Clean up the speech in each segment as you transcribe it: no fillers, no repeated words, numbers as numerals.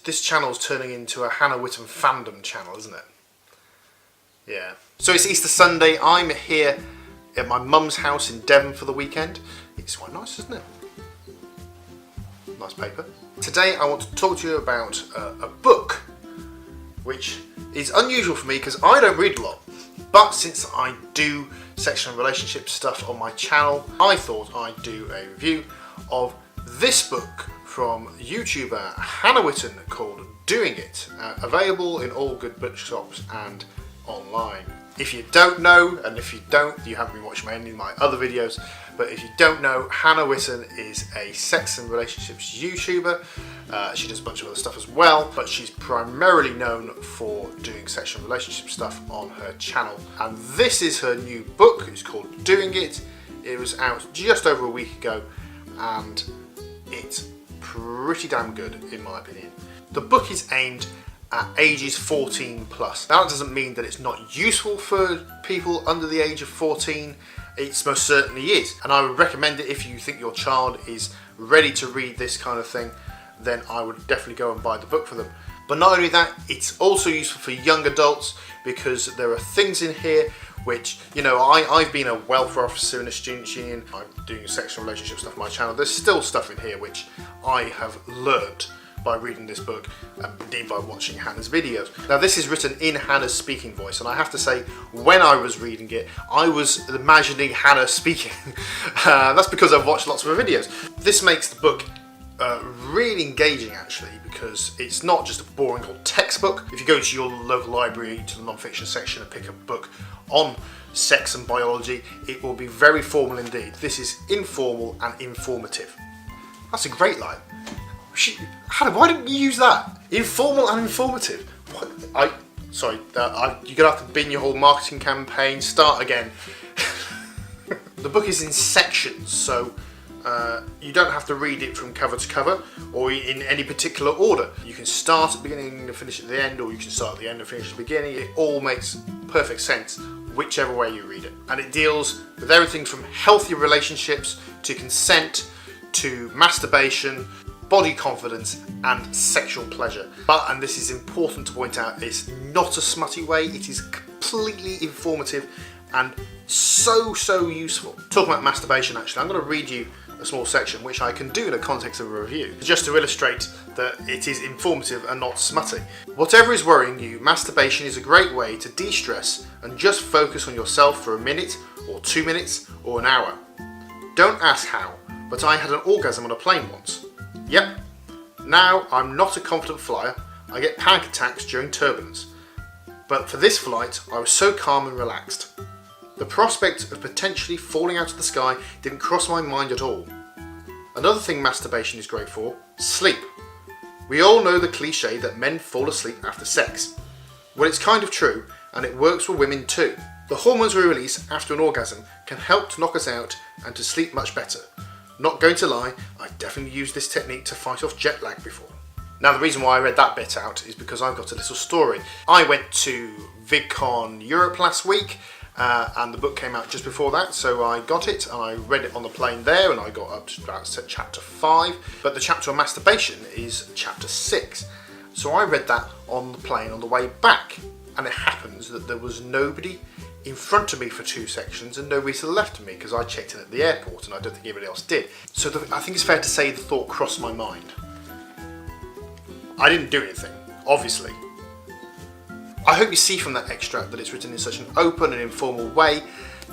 This channel's turning into a Hannah Witton fandom channel, isn't it? Yeah. So it's Easter Sunday. I'm here at my mum's house in Devon for the weekend. It's quite nice, isn't it? Nice paper. Today I want to talk to you about a book which is unusual for me because I don't read a lot. But since I do sex and relationship stuff on my channel, I thought I'd do a review of this book from YouTuber Hannah Witton called Doing It, available in all good bookshops and online. If you don't know, and if you don't, you haven't been watching any of my other videos, but if you don't know, Hannah Witton is a sex and relationships YouTuber. She does a bunch of other stuff as well, but she's primarily known for doing sex and relationship stuff on her channel. And this is her new book. It's called Doing It. It was out just over a week ago, and it's pretty damn good in my opinion. The book is aimed at ages 14 plus. Now that doesn't mean that it's not useful for people under the age of 14. It most certainly is, and I would recommend it if you think your child is ready to read this kind of thing. Then I would definitely go and buy the book for them. But not only that, it's also useful for young adults because there are things in here which, you know, I've been a welfare officer in a students' union. I'm doing sexual relationship stuff on my channel. There's still stuff in here which I have learnt by reading this book, and indeed by watching Hannah's videos. Now this is written in Hannah's speaking voice, and I have to say, when I was reading it, I was imagining Hannah speaking. That's because I've watched lots of her videos. This makes the book really engaging actually, because it's not just a boring old textbook. If you go to your local library, to the non-fiction section, and pick a book on sex and biology, it will be very formal indeed. This is informal and informative. That's a great line. Hannah, why didn't you use that? Informal and informative. What? Sorry, you're gonna have to bin your whole marketing campaign, start again. The book is in sections, so you don't have to read it from cover to cover or in any particular order. You can start at the beginning and finish at the end, or you can start at the end and finish at the beginning. It all makes perfect sense whichever way you read it. And it deals with everything from healthy relationships to consent to masturbation, body confidence and sexual pleasure. But, and this is important to point out, it's not a smutty way, it is completely informative and so useful. Talking about masturbation actually, I'm going to read you a small section which I can do in the context of a review, just to illustrate that it is informative and not smutty. Whatever is worrying you, masturbation is a great way to de-stress and just focus on yourself for a minute or 2 minutes or an hour. Don't ask how, but I had an orgasm on a plane once. Yep, now I'm not a confident flyer, I get panic attacks during turbulence. But for this flight, I was so calm and relaxed. The prospect of potentially falling out of the sky didn't cross my mind at all. Another thing masturbation is great for, sleep. We all know the cliche that men fall asleep after sex. Well, it's kind of true, and it works for women too. The hormones we release after an orgasm can help to knock us out and to sleep much better. Not going to lie, I definitely used this technique to fight off jet lag before. Now the reason why I read that bit out is because I've got a little story. I went to VidCon Europe last week and the book came out just before that, so I got it and I read it on the plane there, and I got up to about chapter 5, but the chapter on masturbation is chapter 6. So I read that on the plane on the way back, and it happens that there was nobody in front of me for 2 sections and nobody to the left of me because I checked in at the airport and I don't think anybody else did. So I think it's fair to say the thought crossed my mind. I didn't do anything, obviously. I hope you see from that extract that it's written in such an open and informal way.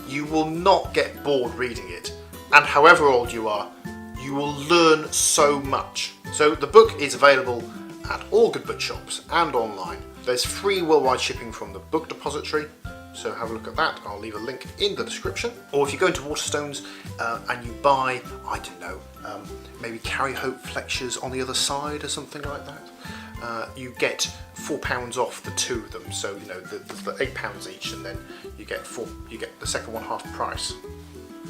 You will not get bored reading it, and however old you are, you will learn so much. So the book is available at all good bookshops and online. There's free worldwide shipping from the book depository, so have a look at that. I'll leave a link in the description. Or if you go into Waterstones and you buy, I don't know, maybe Carry Hope Flexures on the other side or something like that, you get £4 off the 2 of them. So you know the £8 each, and then you get the second one half price.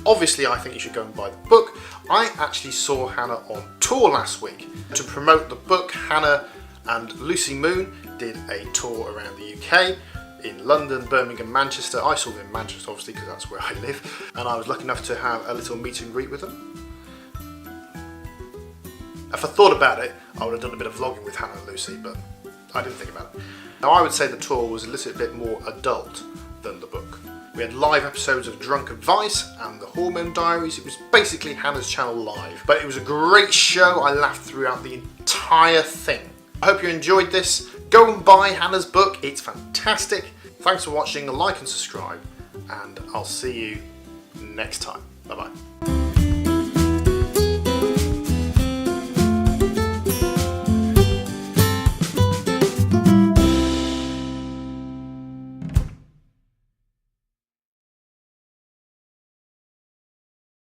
Obviously, I think you should go and buy the book. I actually saw Hannah on tour last week. To promote the book, Hannah and Lucy Moon did a tour around the UK. In London, Birmingham, Manchester. I saw them in Manchester obviously because that's where I live, and I was lucky enough to have a little meet and greet with them. If I thought about it, I would have done a bit of vlogging with Hannah and Lucy, but I didn't think about it. Now I would say the tour was a little bit more adult than the book. We had live episodes of Drunk Advice and the Hormone Diaries. It was basically Hannah's channel live, but it was a great show. I laughed throughout the entire thing. I hope you enjoyed this. Go and buy Hannah's book, it's fantastic. Thanks for watching, like and subscribe, and I'll see you next time. Bye bye.